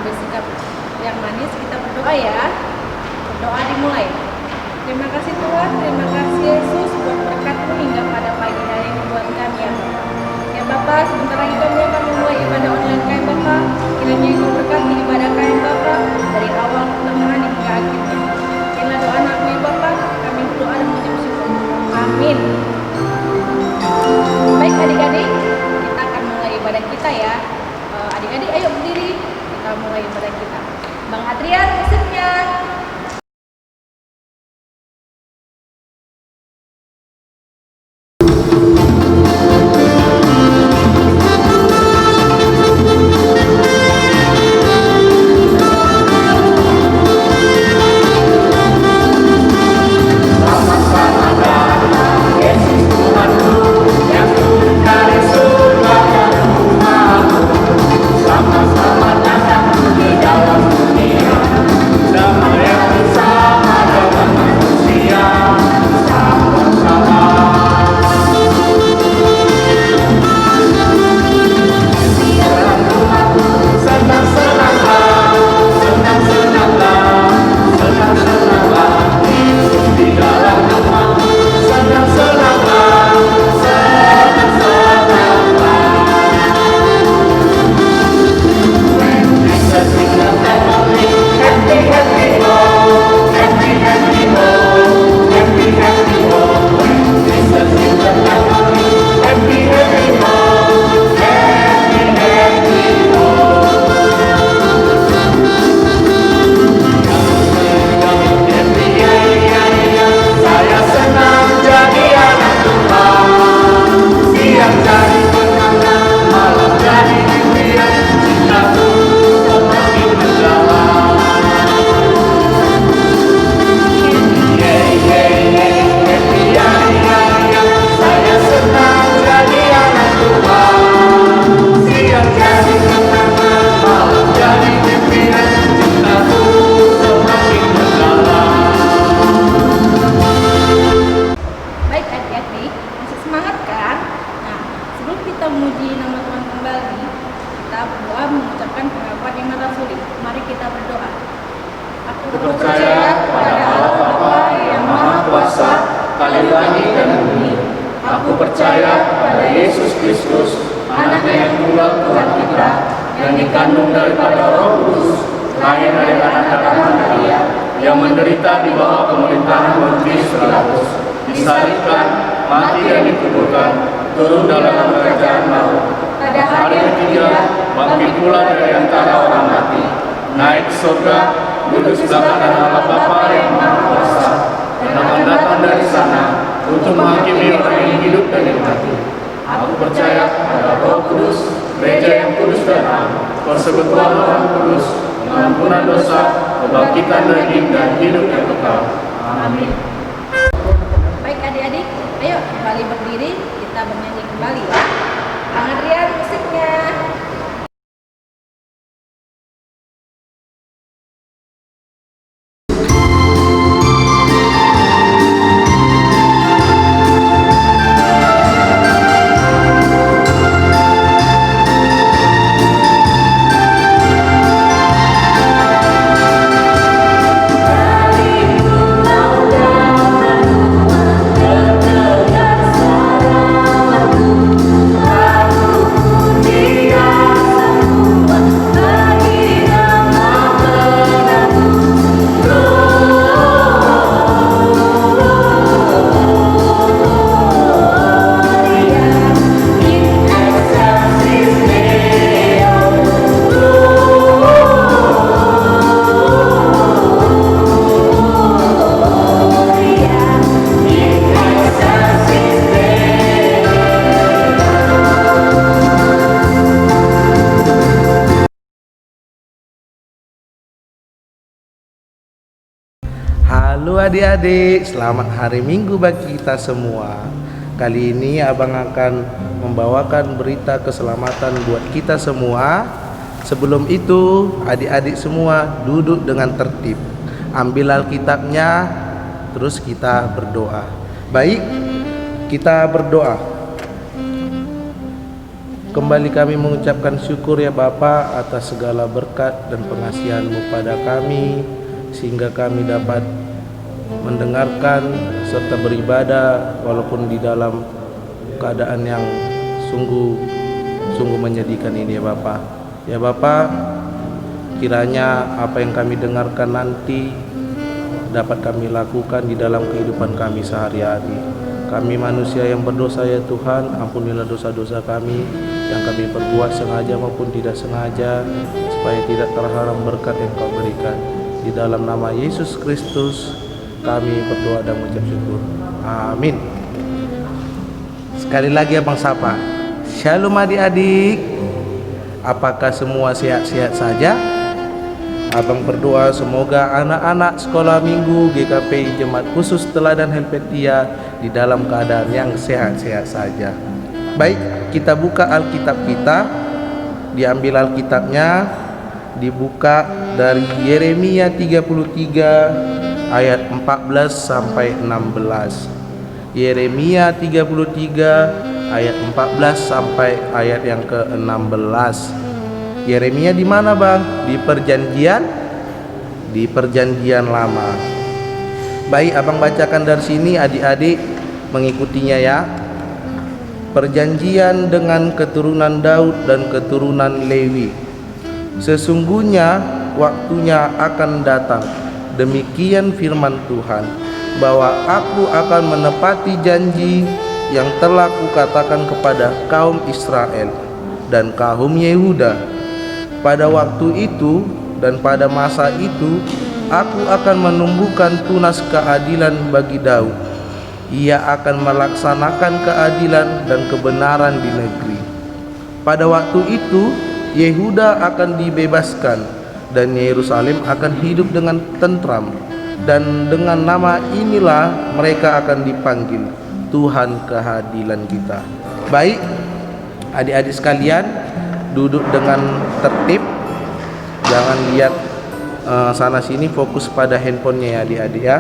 bersikap yang manis, kita berdoa ya. Berdoa dimulai. Terima kasih Tuhan, terima kasih Yesus buat berkat-Mu hingga pada pagi hari ini buat kami ya Bapak. Ya Bapak, sebentar lagi kami akan memulai ibadah online kami Bapak. Kiranya Engkau berkati ibadah kami Bapak dari awal pertengahan hingga akhirnya. Inilah doa anakmu ya Bapak, kami berdoa dan mengucap syukur. Amin. Baik adik-adik, kita akan mulai ibadah kita ya. Adik-adik ayo berdiri, kita mulai ibadah kita. Bang Adrian musiknya. Aku percaya kepada Allah Bapa yang Maha Kuasa, Kali langit dan bumi. Aku percaya kepada Yesus Kristus, Anaknya yang tunggal Tuhan kita, yang dikandung daripada Roh Kudus, lahir dari anak darah Maria, yang menderita di bawah pemerintahan Pontius Pilatus, disalibkan, mati dan dikuburkan, turun dalam kerajaan maut. Pada hari ketiga, bangkit pula dari antara orang mati, naik ke surga, duduk sebelah kanan Allah Bapa yang Maha Kuasa, dan akan datang dari sana untuk menghakimi orang yang hidup dan yang mati. Aku percaya pada Roh Kudus, Gereja yang kudus dan am, persekutuan Orang Kudus, pengampunan dosa, kebangkitan daging dan hidup yang kekal. Amin. Baik adik-adik, ayo kembali berdiri, kita bernyanyi kembali ya. Bang Adrian musiknya. Halo adik-adik, selamat hari Minggu bagi kita semua. Kali ini abang akan membawakan berita keselamatan buat kita semua. Sebelum itu, adik-adik semua duduk dengan tertib. Ambil Alkitabnya, terus kita berdoa. Baik, kita berdoa. Kembali kami mengucapkan syukur ya Bapa atas segala berkat dan pengasihan-Mu pada kami, sehingga kami dapat mendengarkan serta beribadah walaupun di dalam keadaan yang sungguh menyedihkan ini ya Bapa. Ya Bapa, kiranya apa yang kami dengarkan nanti dapat kami lakukan di dalam kehidupan kami sehari-hari. Kami manusia yang berdosa ya Tuhan, ampunilah dosa-dosa kami yang kami perbuat sengaja maupun tidak sengaja, supaya tidak terhalang berkat yang Kau berikan. Di dalam nama Yesus Kristus kami berdoa dan mengucap syukur. Amin. Sekali lagi Abang sapa. Shalom adik-adik. Apakah semua sehat-sehat saja? Abang berdoa semoga anak-anak sekolah minggu GKPI Jemaat Khusus Teladan Helvetia di dalam keadaan yang sehat-sehat saja. Baik, kita buka Alkitab kita. Diambil Alkitabnya, dibuka dari Yeremia 33 ayat 14 sampai 16. Yeremia 33 ayat 14 sampai ayat yang ke-16. Yeremia di mana Bang? Di perjanjian lama. Baik, Abang bacakan dari sini, adik-adik mengikutinya ya. Perjanjian dengan keturunan Daud dan keturunan Lewi. Sesungguhnya waktunya akan datang, demikian firman Tuhan, bahwa aku akan menepati janji yang telah kukatakan kepada kaum Israel dan kaum Yehuda. Pada waktu itu dan pada masa itu, aku akan menumbuhkan tunas keadilan bagi Daud. Ia akan melaksanakan keadilan dan kebenaran di negeri. Pada waktu itu, Yehuda akan dibebaskan dan Yerusalem akan hidup dengan tentram. Dan dengan nama inilah mereka akan dipanggil Tuhan keadilan kita. Baik, adik-adik sekalian, duduk dengan tertib, jangan lihat sana sini, fokus pada handphonenya ya adik-adik ya.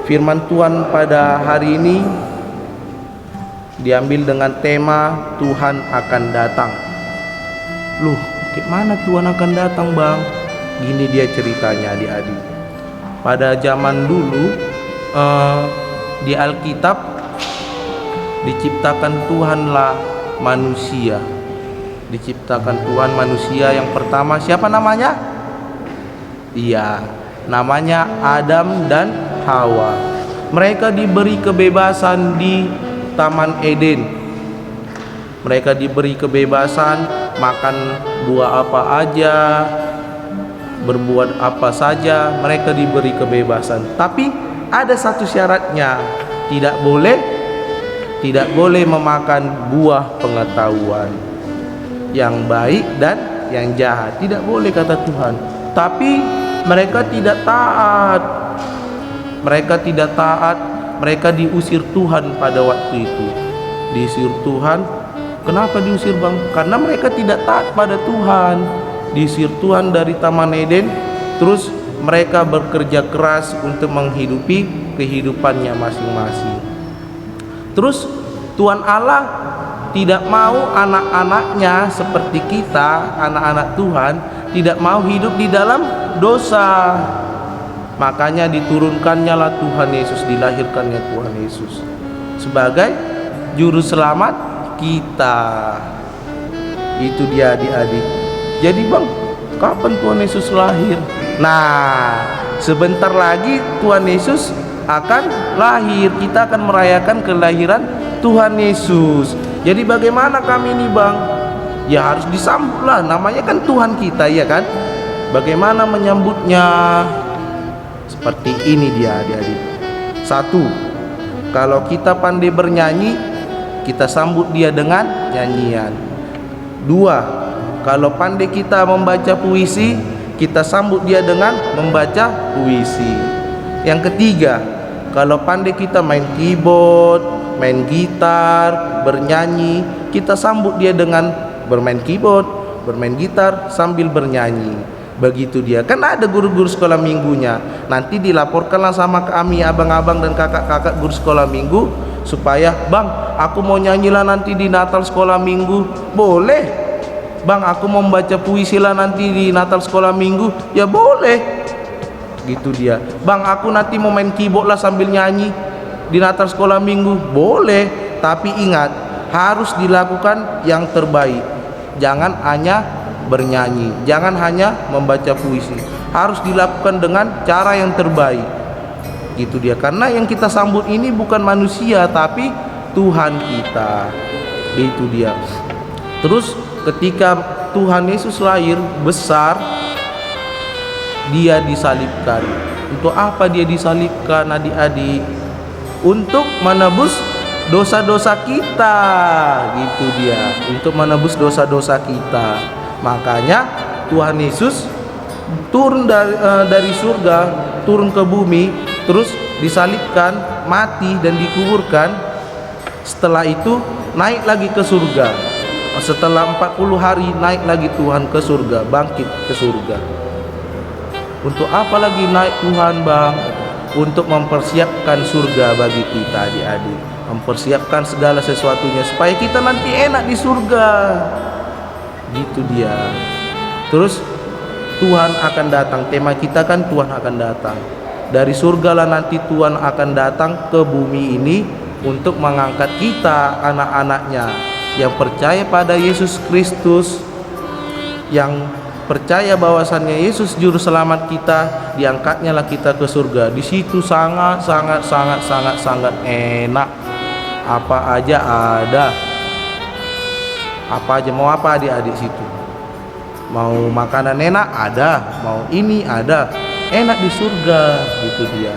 Firman Tuhan pada hari ini diambil dengan tema Tuhan akan datang. Loh, gimana Tuhan akan datang Bang? Gini dia ceritanya adik-adik. Pada zaman dulu di Alkitab diciptakan Tuhanlah manusia. Diciptakan Tuhan manusia yang pertama, siapa namanya? Iya, namanya Adam dan Hawa. Mereka diberi kebebasan di Taman Eden. Mereka diberi kebebasan makan buah apa aja, berbuat apa saja. Mereka diberi kebebasan. Tapi ada satu syaratnya, tidak boleh memakan buah pengetahuan yang baik dan yang jahat. Tidak boleh kata Tuhan. Tapi mereka tidak taat. Mereka diusir Tuhan pada waktu itu. Diusir Tuhan. Kenapa diusir Bang? Karena mereka tidak taat pada Tuhan. Diusir Tuhan dari Taman Eden. Terus mereka bekerja keras untuk menghidupi kehidupannya masing-masing. Terus Tuhan Allah tidak mau anak-anaknya seperti kita, anak-anak Tuhan, tidak mau hidup di dalam dosa. Makanya diturunkannya lah Tuhan Yesus, dilahirkannya Tuhan Yesus sebagai juru selamat kita. Itu dia adik-adik. Jadi Bang, kapan Tuhan Yesus lahir? Nah, sebentar lagi Tuhan Yesus akan lahir. Kita akan merayakan kelahiran Tuhan Yesus. Jadi bagaimana kami ini Bang? Ya harus disambut lah, namanya kan Tuhan kita ya kan. Bagaimana menyambutnya? Seperti ini dia adik-adik. Satu, kalau kita pandai bernyanyi, kita sambut dia dengan nyanyian. Dua, kalau pandai kita membaca puisi, kita sambut dia dengan membaca puisi. Yang ketiga, kalau pandai kita main keyboard, main gitar, bernyanyi, kita sambut dia dengan bermain keyboard, bermain gitar sambil bernyanyi. Begitu dia. Kan ada guru-guru sekolah minggunya. Nanti dilaporkanlah sama kami abang-abang dan kakak-kakak guru sekolah minggu supaya, "Bang, aku mau nyanyilah nanti di Natal sekolah minggu." Boleh. "Bang, aku mau membaca puisi lah nanti di Natal sekolah minggu." Ya boleh. Gitu dia. "Bang, aku nanti mau main keyboard lah sambil nyanyi di Natal sekolah minggu." Boleh. Tapi ingat, harus dilakukan yang terbaik. Jangan hanya bernyanyi, jangan hanya membaca puisi. Harus dilakukan dengan cara yang terbaik. Gitu dia. Karena yang kita sambut ini bukan manusia tapi Tuhan kita. Itu dia. Terus ketika Tuhan Yesus lahir besar, dia disalibkan. Untuk apa dia disalibkan, adik-adik? Untuk menebus dosa-dosa kita. Gitu dia. Untuk menebus dosa-dosa kita. Makanya Tuhan Yesus turun dari surga, turun ke bumi, terus disalibkan, mati dan dikuburkan. Setelah itu naik lagi ke surga. Setelah 40 hari naik lagi Tuhan ke surga, bangkit ke surga. Untuk apa lagi naik Tuhan, Bang? Untuk mempersiapkan surga bagi kita, adik-adik. Mempersiapkan segala sesuatunya supaya kita nanti enak di surga. Gitu dia. Terus Tuhan akan datang. Tema kita kan Tuhan akan datang. Dari surga lah nanti Tuhan akan datang ke bumi ini untuk mengangkat kita, anak-anaknya yang percaya pada Yesus Kristus, yang percaya bahwasannya Yesus juru selamat kita, diangkatnya lah kita ke surga. Di situ sangat enak. Apa aja ada. Apa aja, mau apa adik-adik situ? Mau makanan enak ada, mau ini ada. Enak di surga, gitu dia.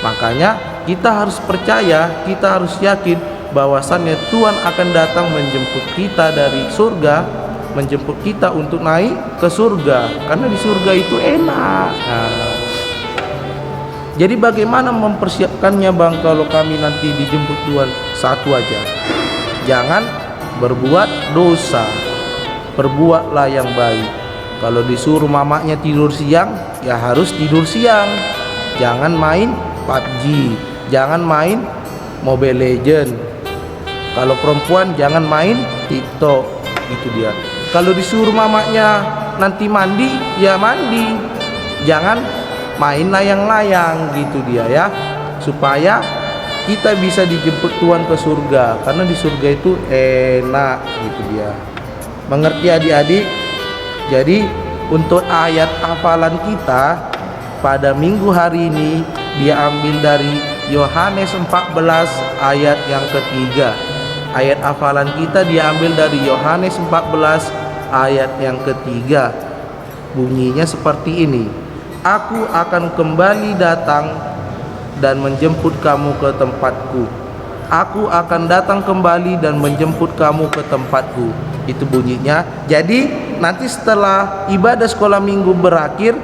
Makanya kita harus percaya, kita harus yakin bahwasannya Tuhan akan datang menjemput kita dari surga, menjemput kita untuk naik ke surga, karena di surga itu enak. Nah, jadi bagaimana mempersiapkannya, Bang, kalau kami nanti dijemput Tuhan? Satu aja, jangan berbuat dosa, perbuatlah yang baik. Kalau disuruh mamanya tidur siang, ya harus tidur siang. Jangan main PUBG, jangan main Mobile Legend. Kalau perempuan jangan main TikTok, gitu dia. Kalau disuruh mamanya nanti mandi, ya mandi. Jangan main layang-layang, gitu dia ya. Supaya kita bisa dijemput Tuhan ke surga, karena di surga itu enak, gitu dia. Mengerti adik-adik? Jadi untuk ayat hafalan kita pada minggu hari ini dia ambil dari Yohanes 14 ayat yang ketiga. Ayat hafalan kita diambil dari Yohanes 14 ayat yang ketiga. Bunyinya seperti ini: "Aku akan kembali datang dan menjemput kamu ke tempatku. Aku akan datang kembali dan menjemput kamu ke tempatku." Itu bunyinya. Jadi nanti setelah ibadah sekolah minggu berakhir,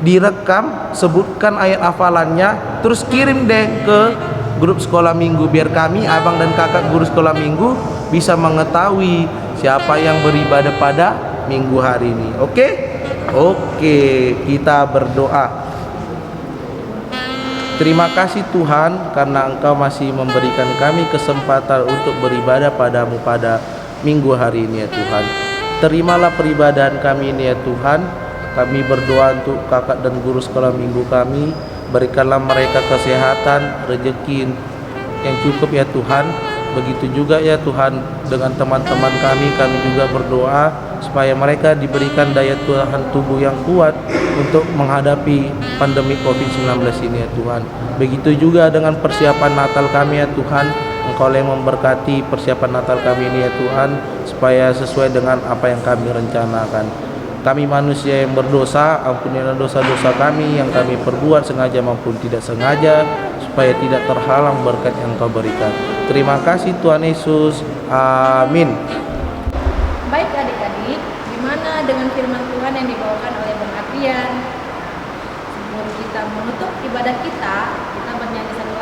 direkam, sebutkan ayat hafalannya, terus kirim deh ke grup sekolah minggu, biar kami, abang dan kakak guru sekolah minggu, bisa mengetahui siapa yang beribadah pada minggu hari ini. Oke? Oke, kita berdoa. Terima kasih Tuhan, karena Engkau masih memberikan kami kesempatan untuk beribadah padamu pada minggu hari ini ya Tuhan. Terimalah peribadahan kami ini ya Tuhan. Kami berdoa untuk kakak dan guru sekolah minggu kami. Berikanlah mereka kesehatan, rezeki yang cukup ya Tuhan. Begitu juga ya Tuhan dengan teman-teman kami juga berdoa supaya mereka diberikan daya tahan tubuh yang kuat untuk menghadapi pandemi COVID-19 ini ya Tuhan. Begitu juga dengan persiapan Natal kami ya Tuhan. Engkau yang memberkati persiapan Natal kami ini ya Tuhan, supaya sesuai dengan apa yang kami rencanakan. Kami manusia yang berdosa, ampunilah dosa-dosa kami yang kami perbuat sengaja maupun tidak sengaja, supaya tidak terhalang berkat yang Engkau berikan. Terima kasih Tuhan Yesus. Amin. Baik adik-adik, gimana dengan firman Tuhan yang dibawakan oleh Bang Adrian? Sebelum kita menutup ibadah kita bernyanyi satu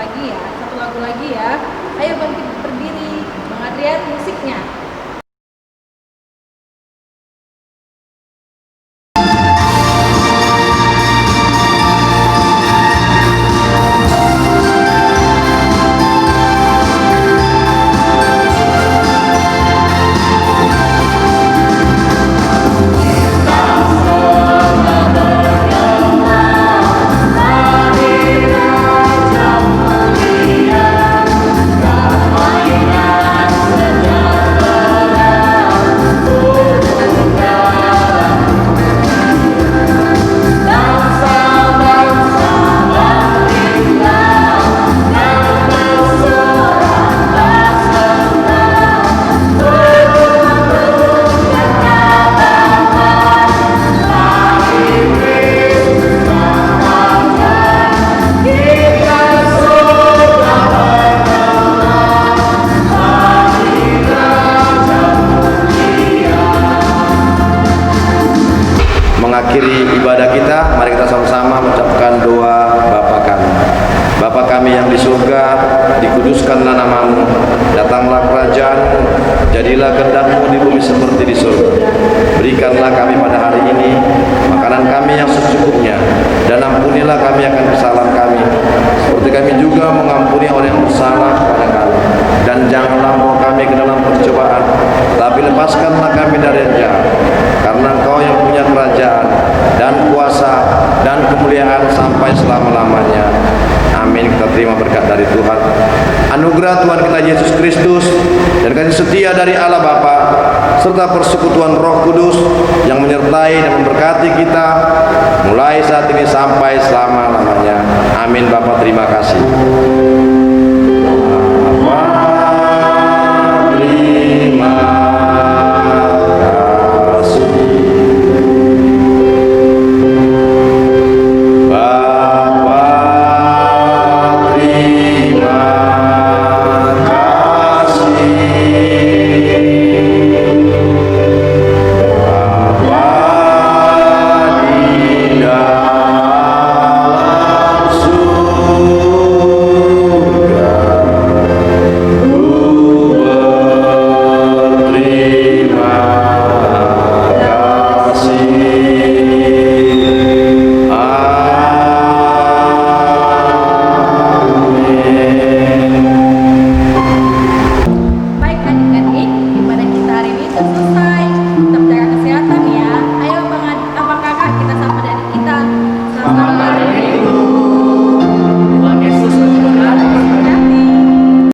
lagu lagi ya. Ayo bangkit berdiri, Bang Adrian, musiknya. mengakhiri ibadah kita, mari kita sama-sama mengucapkan doa Bapa kami. Bapa kami yang di surga, dikuduskanlah namamu, datanglah kerajaan-Mu, jadilah kehendak-Mu di bumi seperti di surga. Berikanlah kami pada hari ini makanan kami yang secukupnya, dan ampunilah kami akan kesalahan kami, seperti kami juga mengampuni orang yang bersalah kepada kami. Dan janganlah membawa kami ke dalam percobaan, tapi lepaskanlah kami dari yang jahat. Karena Engkau yang punya kerajaan dan kuasa dan kemuliaan sampai selama-lamanya. Amin. Kita terima berkat dari Tuhan. Anugerah Tuhan kita Yesus Kristus dan kasih setia dari Allah Bapa serta persekutuan Roh Kudus yang menyertai dan memberkati kita mulai saat ini sampai selama-lamanya. Amin. Bapa, terima kasih. Bapa, terima